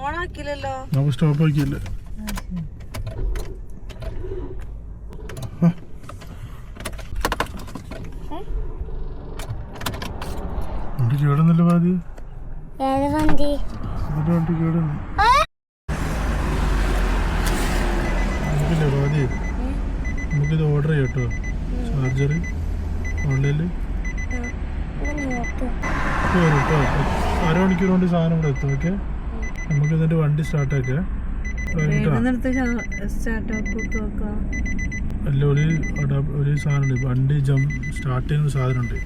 ഓണാക്ക്. നമുക്ക് സ്റ്റോപ്പ് ആക്കിയല്ലേ. വണ്ടി കേടുന്നല്ലോ പാതി. വണ്ടി കേടുന്നു. നമുക്കില്ലേ പാതി, നമുക്കിത് ഓർഡർ ചെയ്യാം കേട്ടോ. ചാർജർ ഓൺലൈനിൽ വരും കേട്ടോ. അരമണിക്കൂർ കൊണ്ട് സാധനം ഇവിടെ എത്തും. ഓക്കെ, നമുക്ക് ഇതിന്റെ വണ്ടി സ്റ്റാർട്ടാക്കാം. അല്ല, ഒരു സാധനമുണ്ട്, വണ്ടി സ്റ്റാർട്ട് ചെയ്യുന്ന സാധനമുണ്ട്.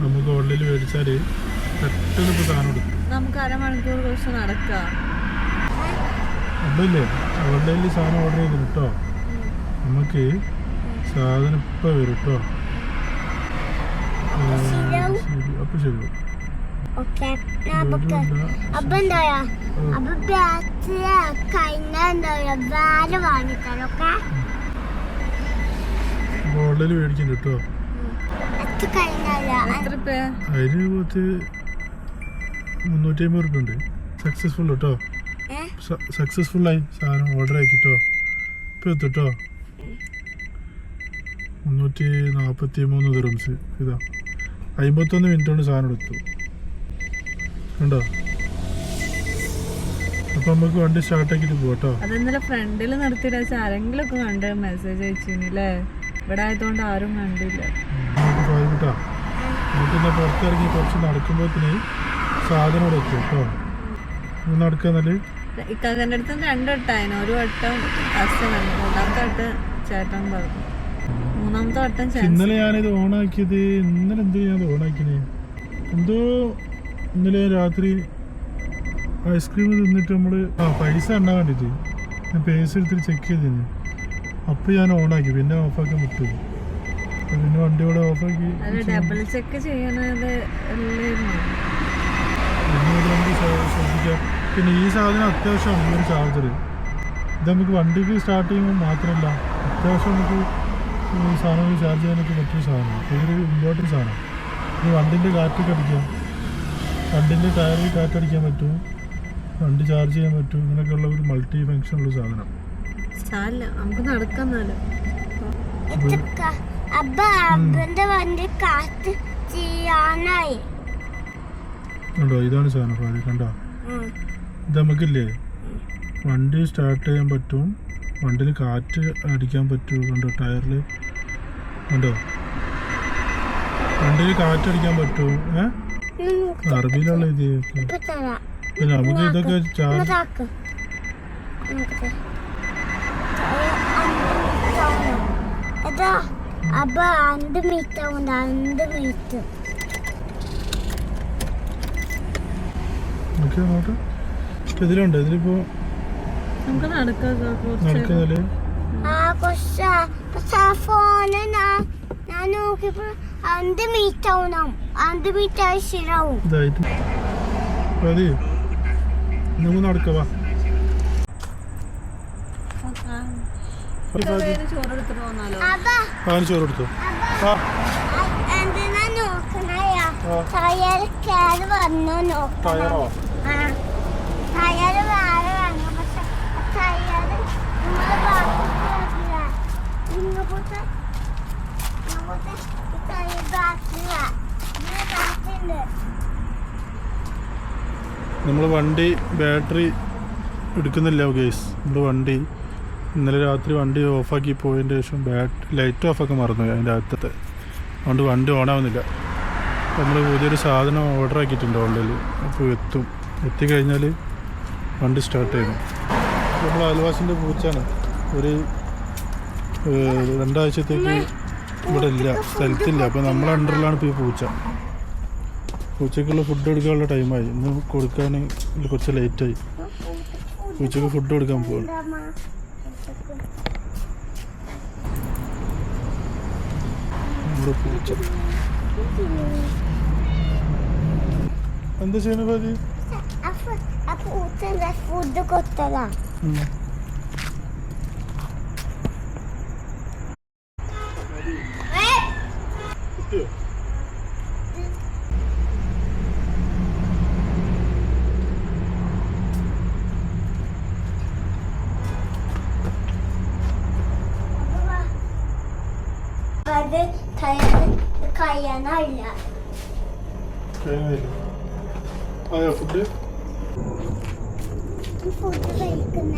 നമുക്ക് ഓൺലൈനിൽ മേടിച്ചാൽ പെട്ടെന്ന് ഇപ്പോൾ സാധനം എടുക്കും. നമുക്ക് അരമണിക്കൂർ ദിവസം നടക്കാം. അല്ലേ, ഓൺലൈനിൽ സാധനം ഓർഡർ ചെയ്തു കേട്ടോ. നമുക്ക് സാധനം ഇപ്പം വരും കേട്ടോ. അപ്പം ശരി. ഓൺലൈനിൽ മേടിക്കണ്ട കേട്ടോ. അതിന് പോത്ത് 350 റുപ്യ ഉണ്ട്. സക്സസ്ഫുൾ കേട്ടോ. സക്സസ്ഫുള്ളായി സാധനം ഓർഡർ ആക്കിട്ടോ. ഇപ്പം എത്തിട്ടോ 343 ദിർഹംസ്. ഇതാ 51 മിനിറ്റ് കൊണ്ട് സാധനം എടുത്തു കണ്ടോ. അപ്പൊ നമുക്ക് വണ്ടി സ്റ്റാർട്ടാക്കിട്ട് പോട്ടോ. അതെന്നല്ല ഫ്രണ്ടിൽ നിർത്തിയിട്ട് വെച്ചാൽ ആരെങ്കിലും ഒക്കെ കണ്ട് മെസ്സേജ് അയച്ചില്ലേ. ഇവിടെ ആയതുകൊണ്ട് ആരും കണ്ടില്ല. നമുക്കിന്ന് പുറത്തിറങ്ങി കുറച്ച് നടക്കുമ്പോഴത്തേന് സാധനം ഇവിടെ എത്തും കേട്ടോ. നടക്കാന്നല്ലേ. ഇക്കാക്കൻ്റെ അടുത്ത് 2 വട്ടമായിരുന്നു. ഒരു വട്ടം മൂന്നാമത്തെ വട്ടം ചേട്ടൻ പറഞ്ഞു. മൂന്നാമത്തെ വട്ടം ഇന്നലെ ഞാനിത് ഓണാക്കിയത്. ഇന്നലെ എന്ത് ഞാനത് ഓണാക്കിയത് എന്തോ. ഇന്നലെ രാത്രി ഐസ്ക്രീം തിന്നിട്ട് നമ്മള് പൈസ എണ്ണാൻ വേണ്ടിട്ട് ഞാൻ പേഴ്സ് എടുത്തിട്ട് ചെക്ക് ചെയ്തിരുന്നു. അപ്പൊ ഞാൻ ഓണാക്കി, പിന്നെ ഓഫാക്കാൻ വിട്ടു. പിന്നെ വണ്ടി കൂടെ ഓഫാക്കി. ശ്രദ്ധിക്കാം. പിന്നെ ഈ സാധനം അത്യാവശ്യമാണ്. ഈ ഒരു ചാർജർ ഇത് നമുക്ക് വണ്ടിക്ക് സ്റ്റാർട്ട് ചെയ്യുമ്പോൾ മാത്രമല്ല, അത്യാവശ്യം നമുക്ക് ഈ സാധനം ചാർജ് ചെയ്യാനൊക്കെ പറ്റിയ സാധനമാണ്. ഇതൊരു ഇമ്പോർട്ടൻറ്റ് സാധനം. ഇത് വണ്ടിൻ്റെ കാറ്റൊക്കെ അടിക്കാം, വണ്ടിൻ്റെ ടയറിൽ കാറ്റടിക്കാൻ പറ്റും, വണ്ടി ചാർജ് ചെയ്യാൻ പറ്റും. ഇങ്ങനെയൊക്കെയുള്ള ഒരു മൾട്ടി ഫങ്ഷൻ ഉള്ള സാധനം. നമുക്ക് നടക്കാം. കണ്ടോ, ഇതാണ് സാധനം പാതി. കണ്ടോ, ഇത് നമുക്കില്ലേ വണ്ടി സ്റ്റാർട്ട് ചെയ്യാൻ പറ്റും, വണ്ടിയിൽ കാറ്റ് അടിക്കാൻ പറ്റും. കണ്ടോ ടയറിൽ, കണ്ടോ വണ്ടിയിൽ കാറ്റടിക്കാൻ പറ്റും. അറബിയിലുള്ള ഇത്. പിന്നെ നമുക്ക് ഇതൊക്കെ ചാർജ് നോട്ടെ. ഇതിലുണ്ട്, ഇതിലിപ്പോ നടക്കുന്നല്ലേ. മതി, നമുക്ക് നടക്കവാ. ചോറ് എടുത്തു. ടയറോ? നമ്മൾ വണ്ടി ബാറ്ററി എടുക്കുന്നില്ല ഗൈസ്. നമ്മൾ വണ്ടി ഇന്നലെ രാത്രി വണ്ടി ഓഫാക്കി പോയതിൻ്റെ ശേഷം ലൈറ്റ് ഓഫാക്കാൻ മറന്നു അതിൻ്റെ അകത്തത്തെ. അതുകൊണ്ട് വണ്ടി ഓണാവുന്നില്ല. നമ്മൾ പുതിയൊരു സാധനം ഓർഡർ ആക്കിയിട്ടുണ്ട് ഓൺലൈനിൽ. അപ്പോൾ എത്തിക്കഴിഞ്ഞാൽ വണ്ടി സ്റ്റാർട്ട് ചെയ്യണം. നമ്മൾ അയൽവാസിൻ്റെ പൂച്ചാണ്. ഒരു 2 ആഴ്ചത്തേക്ക് ഇവിടെ ഇല്ല, സ്ഥലത്തില്ല. അപ്പോൾ നമ്മളെ അണ്ടറിലാണ് ഇപ്പോൾ ഈ പൂച്ച. പൂച്ചക്കുള്ള ഫുഡ് കൊടുക്കാനുള്ള ടൈമായി. ഇന്ന് കൊടുക്കാൻ കുറച്ച് ലേറ്റായി. പൂച്ചക്ക് ഫുഡ് കൊടുക്കാൻ പോവാണ്. നമ്മുടെ പൂച്ച എന്താ ചെയ്യണ പാതി? ഫുഡ് കൊടുത്തതാ. അത് കഴിയാനില്ല. ആയോ ഫുഡ്? ഫുഡ് കഴിക്കുന്ന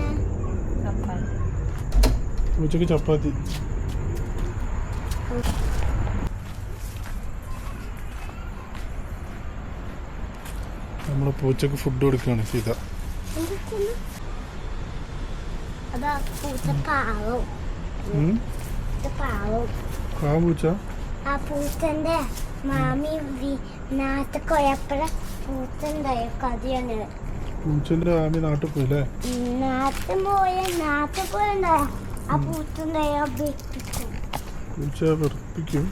ഉച്ചക്ക് ചപ്പാത്തി. നമ്മളെ പൂച്ചക്ക് ഫുഡ് കൊടുക്കുകയാണ് സീത. അതാ പൂച്ച പാവം. പാവം പൂച്ച. ആ പൂച്ചന്റെ മാമി നാട്ടിൽ പോയപ്പോഴ പൂച്ച ഉണ്ടായ കഥയാണ്. പൂച്ചന്റെ ആമി നാട്ടിൽ പോയില്ലേ? നാട്ടിൽ പോയണ്ടായ ആ പൂച്ച ഉണ്ടായ വെപ്പിക്കും. പൂച്ച വെറുപ്പിക്കും.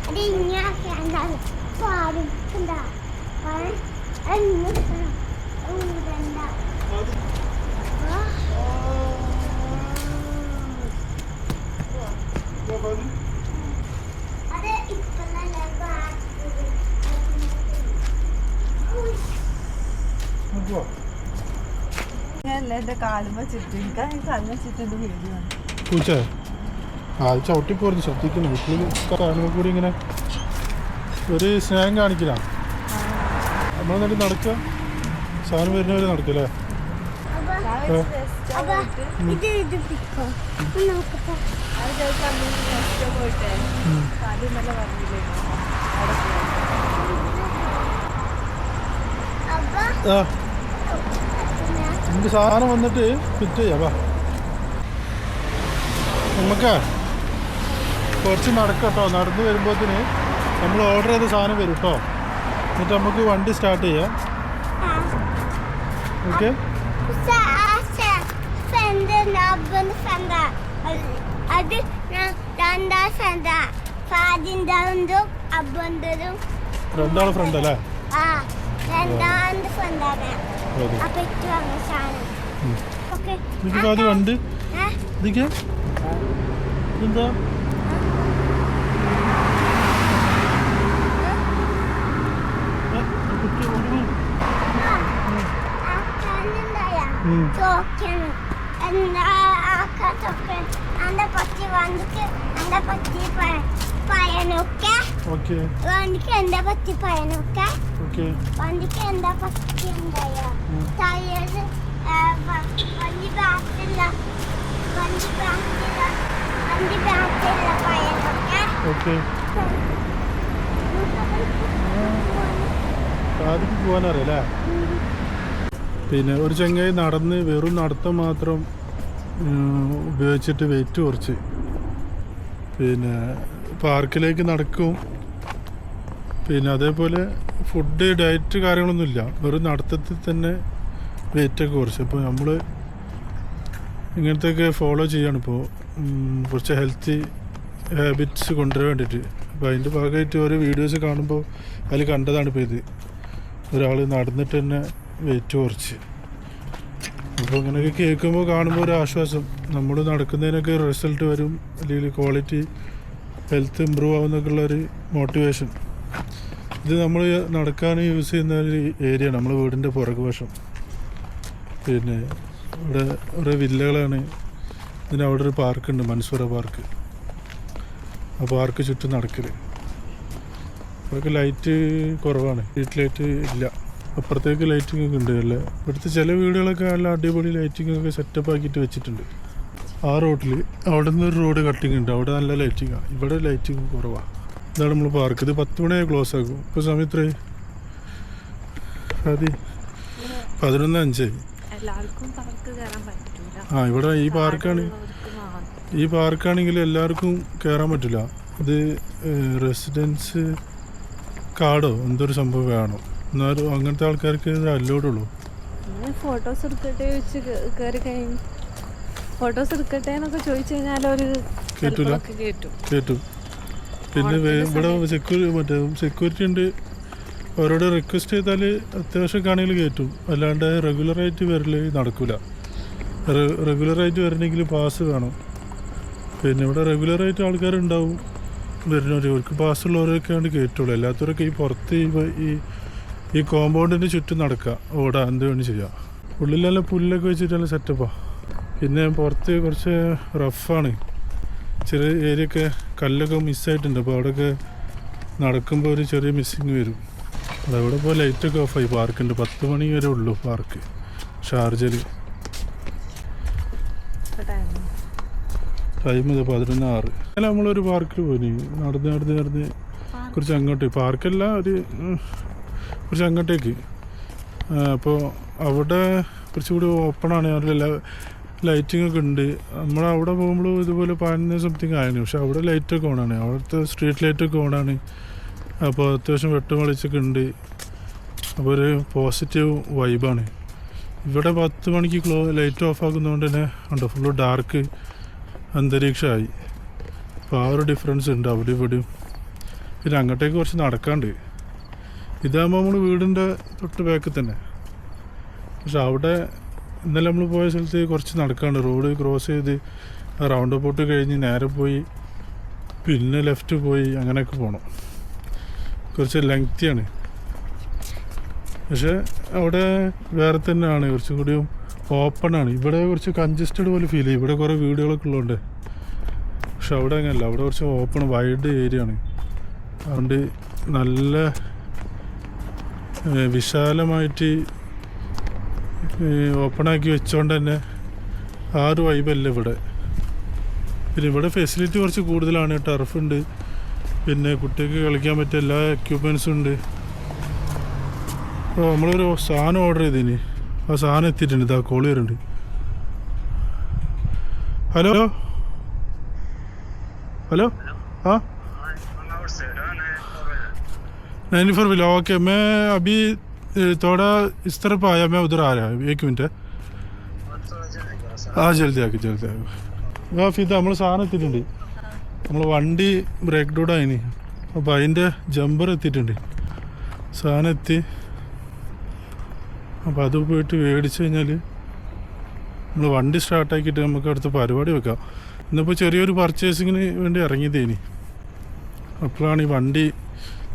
അത് ഇങ്ങനെ പാടും അത് എന്റെ കാലുമ്പോ ചുറ്റും എനിക്ക് കാലുമ്പോ ചുറ്റും വീഡിയോ പൂച്ച അത് ചവിട്ടി പോരുന്നു. ശ്രദ്ധിക്കണം. വീട്ടിൽ കാണുമ്പോൾ കൂടി ഇങ്ങനെ ഒരു സ്നേഹം കാണിക്കില്ല. നമ്മൾ എന്നിട്ട് നടക്കുക, സാധനം വരുന്നവരെ നടക്കല്ലേ? ആ നമുക്ക് സാധനം വന്നിട്ട് ഫിറ്റ് ചെയ്യാം. വാ നമുക്ക് കുറച്ച് നടക്കട്ടോ. നടന്ന് വരുമ്പോഴത്തേന് നമ്മൾ ഓർഡർ ചെയ്ത സാധനം വരും കേട്ടോ. എന്നിട്ട് നമുക്ക് വണ്ടി സ്റ്റാർട്ട് ചെയ്യാം. ഓക്കെ. അത് രണ്ടാള് ഫ്രണ്ട് അല്ലേ? എനിക്ക് ആദ്യം വണ്ടി ഇതൊക്കെ എന്താ ഓക്കെ വണ്ടിക്ക് എന്താ പറ്റി പയനൊക്കെ ഓക്കെ വണ്ടിക്ക് എന്താ പറ്റി ഉണ്ടായ ടയറ് വണ്ടി ബാക്കില്ല വണ്ടി ബാക്കില്ല പയനൊക്കെ ഓക്കെ. കാതിക്ക് പോകാനറിയല്ലേ? പിന്നെ ഒരു ചങ്ങായി നടന്ന് വെറും നടത്തം മാത്രം ഉപയോഗിച്ചിട്ട് വെയിറ്റ് കുറച്ച് പിന്നെ പാർക്കിലേക്ക് നടക്കും. പിന്നെ അതേപോലെ ഫുഡ് ഡയറ്റ് കാര്യങ്ങളൊന്നുമില്ല, വെറും നടത്തത്തിൽ തന്നെ വെയിറ്റൊക്കെ കുറച്ച്. അപ്പോൾ നമ്മൾ ഇങ്ങനത്തെയൊക്കെ ഫോളോ ചെയ്യണിപ്പോൾ കുറച്ച് ഹെൽത്തി ഹാബിറ്റ്സ് കൊണ്ടുവരാൻ വേണ്ടിയിട്ട്. അപ്പോൾ അതിൻ്റെ ഭാഗമായിട്ട് ഓരോ വീഡിയോസ് കാണുമ്പോൾ അതിൽ കണ്ടതാണ് ഇപ്പോൾ ഇത്. ഒരാൾ നടന്നിട്ട് തന്നെ വെയിറ്റ് കുറച്ച്. അപ്പോൾ ഇങ്ങനെയൊക്കെ കേൾക്കുമ്പോൾ കാണുമ്പോൾ ഒരു ആശ്വാസം. നമ്മൾ നടക്കുന്നതിനൊക്കെ റിസൾട്ട് വരും, അല്ലെങ്കിൽ ക്വാളിറ്റി ഹെൽത്ത് ഇമ്പ്രൂവ് ആവുന്നൊക്കെയുള്ളൊരു മോട്ടിവേഷൻ. ഇത് നമ്മൾ നടക്കാൻ യൂസ് ചെയ്യുന്ന ഒരു ഏരിയ ആണ്, നമ്മുടെ വീടിൻ്റെ പുറകു വശം. പിന്നെ ഇവിടെ കുറേ വില്ലകളാണ്. ഇതിന് അവിടെ ഒരു പാർക്കുണ്ട്, മൻസൂറ പാർക്ക്. ആ പാർക്ക് ചുറ്റും നടക്കൽ. അതൊക്കെ ലൈറ്റ് കുറവാണ്, സ്ട്രീറ്റ് ലൈറ്റ് ഇല്ല. അപ്പുറത്തേക്ക് ലൈറ്റിംഗ് ഒക്കെ ഉണ്ട്. അല്ലേ ഇവിടുത്തെ ചില വീടുകളൊക്കെ നല്ല അടിപൊളി ലൈറ്റിംഗ് ഒക്കെ സെറ്റപ്പ് ആക്കിയിട്ട് വെച്ചിട്ടുണ്ട്. ആ റോഡിൽ അവിടെ നിന്ന് ഒരു റോഡ് കട്ടിങ് ഉണ്ട്, അവിടെ നല്ല ലൈറ്റിങ്ങാണ്. ഇവിടെ ലൈറ്റിങ് കുറവാണ്. ഇതാണ് നമ്മൾ പാർക്ക്. ഇത് 10 മണിയായി ക്ലോസ് ആക്കും. ഇപ്പോൾ സമയം എത്രയായി? അതി 11:05. ആ ഇവിടെ ഈ പാർക്കാണെങ്കിൽ എല്ലാവർക്കും കയറാൻ പറ്റില്ല. ഇത് റെസിഡൻസ് കാർഡോ എന്തൊരു സംഭവം വേണം, എന്നാലും അങ്ങനത്തെ ആൾക്കാർക്ക് ഇത് അല്ലോടുള്ളൂ. ഫോട്ടോസ് എടുക്കട്ടെ വെച്ച് കയറി കഴിഞ്ഞു. ഫോട്ടോസ് എടുക്കട്ടെ എന്നൊക്കെ ചോദിച്ചു കഴിഞ്ഞാൽ ഒരു കേട്ടു. പിന്നെ ഇവിടെ സെക്യൂരിറ്റി ഉണ്ട്. അവരോട് റിക്വസ്റ്റ് ചെയ്താൽ അത്യാവശ്യമൊക്കെ ആണെങ്കിൽ കയറ്റും. അല്ലാണ്ട് റെഗുലറായിട്ട് വരൽ നടക്കില്ല. റെഗുലറായിട്ട് വരണമെങ്കിൽ പാസ് വേണം. പിന്നെ ഇവിടെ റെഗുലറായിട്ട് ആൾക്കാരുണ്ടാവും വരുന്നവർ. അവർക്ക് പാസ്സുള്ളവരൊക്കെ ആണ് കയറ്റുള്ളൂ. എല്ലാത്തവരൊക്കെ ഈ പുറത്ത് ഈ കോമ്പൗണ്ടിൻ്റെ ചുറ്റും നടക്കുക, ഓടാ, എന്ത് വേണ്ടി ചെയ്യാം. ഉള്ളിലെല്ലാം പുല്ലൊക്കെ വെച്ചിട്ടുള്ള സെറ്റപ്പാണ്. പിന്നെ പുറത്ത് കുറച്ച് റഫാണ്, ചെറിയ ഏരിയൊക്കെ കല്ലൊക്കെ മിസ്സായിട്ടുണ്ട്. അപ്പോൾ അവിടെയൊക്കെ നടക്കുമ്പോൾ ഒരു ചെറിയ മിസ്സിങ് വരും. അതവിടെ ഇപ്പോൾ ലൈറ്റൊക്കെ ഓഫായി. പാർക്കുണ്ട്, 10 മണി വരെ ഉള്ളൂ പാർക്ക് ഷാർജയിൽ. ടൈം ഇത് 11:06. അല്ല, നമ്മളൊരു പാർക്കിൽ പോയി നടന്ന് കുറച്ച് അങ്ങോട്ട്, പാർക്കല്ല, കുറച്ച് അങ്ങോട്ടേക്ക്. അപ്പോൾ അവിടെ കുറച്ചുകൂടി ഓപ്പണാണ്, അവരുടെ ലൈറ്റിംഗ് ഒക്കെ ഉണ്ട്. നമ്മളവിടെ പോകുമ്പോൾ ഇതുപോലെ 11 സംതിങ് ആയിരുന്നു. പക്ഷെ അവിടെ ലൈറ്റൊക്കെ ഓണാണ്, അവിടുത്തെ സ്ട്രീറ്റ് ലൈറ്റൊക്കെ ഓണാണ്. അപ്പോൾ അത്യാവശ്യം വെട്ടം വെളിച്ചൊക്കെ ഉണ്ട്. അപ്പോൾ ഒരു പോസിറ്റീവ് വൈബാണ്. ഇവിടെ 10 മണിക്ക് ലൈറ്റ് ഓഫ് ആക്കുന്നതുകൊണ്ട് തന്നെ ഉണ്ടോ ഫുള്ള് ഡാർക്ക് അന്തരീക്ഷമായി. അപ്പോൾ ആ ഒരു ഡിഫറൻസ് ഉണ്ട് അവിടെ ഇവിടെയും. പിന്നെ അങ്ങോട്ടേക്ക് കുറച്ച് നടക്കാണ്ട്. ഇതാകുമ്പോൾ നമ്മൾ വീടിൻ്റെ തൊട്ട് ബാക്കിൽ തന്നെ. പക്ഷെ അവിടെ ഇന്നലെ നമ്മൾ പോയ സ്ഥലത്ത് കുറച്ച് നടക്കാണ്ട്. റോഡ് ക്രോസ് ചെയ്ത് റൗണ്ട് അബൌട്ട് കഴിഞ്ഞ് നേരെ പോയി പിന്നെ ലെഫ്റ്റ് പോയി അങ്ങനെയൊക്കെ പോകണം. കുറച്ച് ലെങ്തിയാണ്. പക്ഷെ അവിടെ വേറെ തന്നെയാണ്, കുറച്ചും കൂടിയും ഓപ്പണാണ്. ഇവിടെ കുറച്ച് കൺജസ്റ്റഡ് പോലെ ഫീൽ ചെയ്യും, ഇവിടെ കുറേ വീടുകളൊക്കെ ഉള്ളതുകൊണ്ട്. പക്ഷെ അവിടെ അങ്ങനെയല്ല, അവിടെ കുറച്ച് ഓപ്പൺ വൈഡ് ഏരിയ ആണ്. അതുകൊണ്ട് നല്ല വിശാലമായിട്ട് ഓപ്പണാക്കി വെച്ചോണ്ട് തന്നെ ആ ഒരു വൈബല്ല ഇവിടെ. പിന്നെ ഇവിടെ ഫെസിലിറ്റി കുറച്ച് കൂടുതലാണ്. ടർഫുണ്ട്, പിന്നെ കുട്ടികൾക്ക് കളിക്കാൻ പറ്റിയ എല്ലാ എക്യുപ്മെൻസും ഉണ്ട്. അപ്പോൾ നമ്മളൊരു സാധനം ഓർഡർ ചെയ്തിന്, ആ സാധനം എത്തിയിട്ടുണ്ട്. ഇതാ കോള് വരുന്നുണ്ട്. ഹലോ ഹലോ, हाँ 94 विला. ओके, मैं अभी थोड़ा इस तरफ आया, मैं उधर आ रहा है, 1 मिनट है. हाँ जल्दी आके ആ ഫിദ നമ്മൾ സാധനം എത്തിയിട്ടുണ്ട്. നമ്മൾ വണ്ടി ബ്രേക്ക് ഡൗൺ ആയിന്. അപ്പോൾ അതിൻ്റെ ജമ്പർ എത്തിയിട്ടുണ്ട്, സാധനം എത്തി. അപ്പോൾ അത് പോയിട്ട് മേടിച്ച് കഴിഞ്ഞാൽ നമ്മൾ വണ്ടി സ്റ്റാർട്ടാക്കിയിട്ട് നമുക്ക് അടുത്ത പരിപാടി വെക്കാം. ഇന്നിപ്പോൾ ചെറിയൊരു പർച്ചേസിങ്ങിന് വേണ്ടി ഇറങ്ങിയതേനി. അപ്പോഴാണ് ഈ വണ്ടി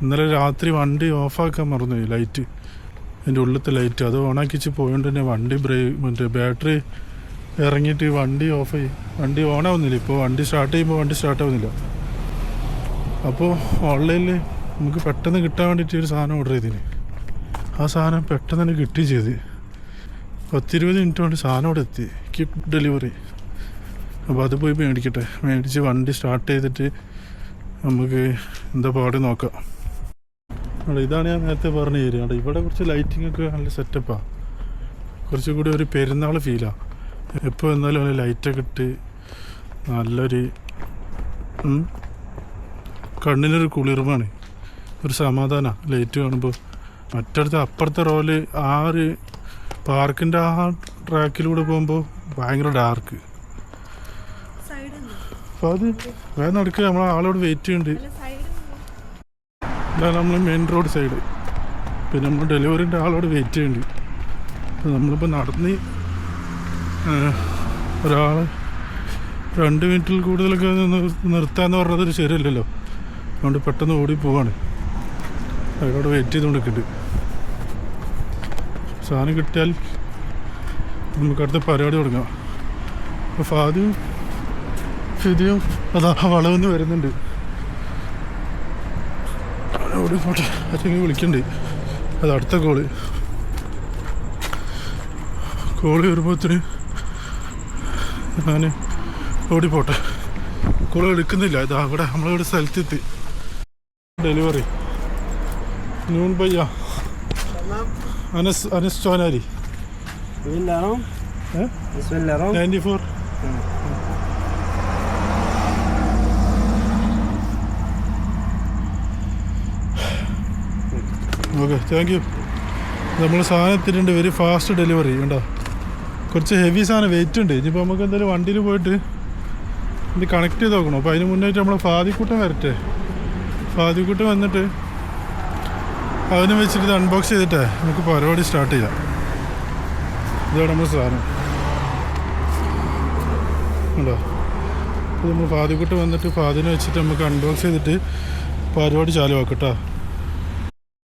ഇന്നലെ രാത്രി വണ്ടി ഓഫാക്കാൻ മറന്നുപോയി. ലൈറ്റ്, അതിൻ്റെ ഉള്ളിലത്തെ ലൈറ്റ് അത് ഓണാക്കിച്ച് പോയതുകൊണ്ട് തന്നെ വണ്ടി മറ്റേ ബാറ്ററി ഇറങ്ങിയിട്ട് വണ്ടി ഓഫായി. വണ്ടി ഓണാവുന്നില്ല. ഇപ്പോൾ വണ്ടി സ്റ്റാർട്ട് ചെയ്യുമ്പോൾ വണ്ടി സ്റ്റാർട്ടാവുന്നില്ല. അപ്പോൾ ഓൺലൈനിൽ നമുക്ക് പെട്ടെന്ന് കിട്ടാൻ വേണ്ടിയിട്ട് ഒരു സാധനം ഓർഡർ ചെയ്തിന്. ആ സാധനം പെട്ടെന്ന് തന്നെ കിട്ടുകയും ചെയ്ത്. 10-20 മിനിറ്റ് കൊണ്ട് സാധനം ഇവിടെ എത്തി, കിപ്പ് ഡെലിവറി. അപ്പോൾ അത് പോയി മേടിക്കട്ടെ. മേടിച്ച് വണ്ടി സ്റ്റാർട്ട് ചെയ്തിട്ട് നമുക്ക് എന്താ പാട് നോക്കാം. അവിടെ ഇതാണ് ഞാൻ നേരത്തെ പറഞ്ഞ ഏരിയ. അവിടെ ഇവിടെ കുറച്ച് ലൈറ്റിംഗ് ഒക്കെ നല്ല സെറ്റപ്പാണ്. കുറച്ചും കൂടി ഒരു പെരുന്നാൾ ഫീലാണ്. എപ്പോൾ എന്നാലും അതിന് ലൈറ്റൊക്കെ ഇട്ട് നല്ലൊരു കണ്ണിനൊരു കുളിർമാണ്, ഒരു സമാധാനമാണ് ലൈറ്റ് കാണുമ്പോൾ. മറ്റടുത്ത് അപ്പുറത്തെ റോല് ആ ഒരു പാർക്കിൻ്റെ ആ ട്രാക്കിലൂടെ പോകുമ്പോൾ ഭയങ്കര ഡാർക്ക്. അപ്പോൾ അത് വേറെ നടക്കുക. നമ്മളെ ആളോട് വെയിറ്റ് ചെയ്യുന്നുണ്ട്. ഇതാണ് നമ്മൾ മെയിൻ റോഡ് സൈഡ്. പിന്നെ നമ്മൾ ഡെലിവറിൻ്റെ ആളോട് വെയിറ്റ് ചെയ്യുന്നുണ്ട്. അപ്പോൾ നമ്മളിപ്പോൾ നടന്ന് ഒരാൾ 2 മിനിറ്റിൽ കൂടുതലൊക്കെ നിർത്താമെന്ന് പറഞ്ഞതൊരു ശരിയല്ലല്ലോ. അതുകൊണ്ട് പെട്ടെന്ന് ഓടി പോവാണ്. അവരോട് വെയിറ്റ് ചെയ്തുകൊണ്ടിരിക്കുന്നുണ്ട്. സാധനം കിട്ടിയാൽ നമുക്ക് അടുത്ത പരിപാടി തുടങ്ങാം. അപ്പോൾ ഫാദിയും ഫിദിയും അതാ വളവെന്ന് വരുന്നുണ്ട്. ഓടി പോട്ടെ, അച്ഛൻ വിളിക്കണ്ടേ. അത് അടുത്ത കോള് വരുമ്പോഴത്തേന് ഞാൻ ഓടിപ്പോട്ടെ. കോള് എടുക്കുന്നില്ല. ഇതാ അവിടെ നമ്മളിവിടെ സ്ഥലത്തെത്തി. ഡെലിവറി നൂൺ ഭയ്യ അനസ് ചോനാരി 94. Okay, thank you. നമ്മൾ സാധനം എത്തിയിട്ടുണ്ട്. Very fast delivery. ഉണ്ടോ, കുറച്ച് ഹെവി സാധനം, വെയിറ്റ് ഉണ്ട്. ഇനിയിപ്പോൾ നമുക്ക് എന്തായാലും വണ്ടിയിൽ പോയിട്ട് ഇത് കണക്ട് ചെയ്ത് നോക്കണം. അപ്പോൾ അതിന് മുന്നായിട്ട് നമ്മൾ ഫാദിക്കൂട്ടം വരട്ടെ. ഫാദിക്കുട്ടി വന്നിട്ട് അവനെ വെച്ചിട്ട് ഇത് അൺബോക്സ് ചെയ്തിട്ടേ നമുക്ക് പരിപാടി സ്റ്റാർട്ട് ചെയ്യാം. ഇതാണ് നമ്മൾ സാധനം ഉണ്ടോ. അപ്പോൾ നമ്മൾ ഫാദിക്കുട്ടി വന്നിട്ട് ഫാദിനെ വെച്ചിട്ട് നമുക്ക് അൺബോക്സ് ചെയ്തിട്ട് പരിപാടി ചാലുവാക്കട്ടോ.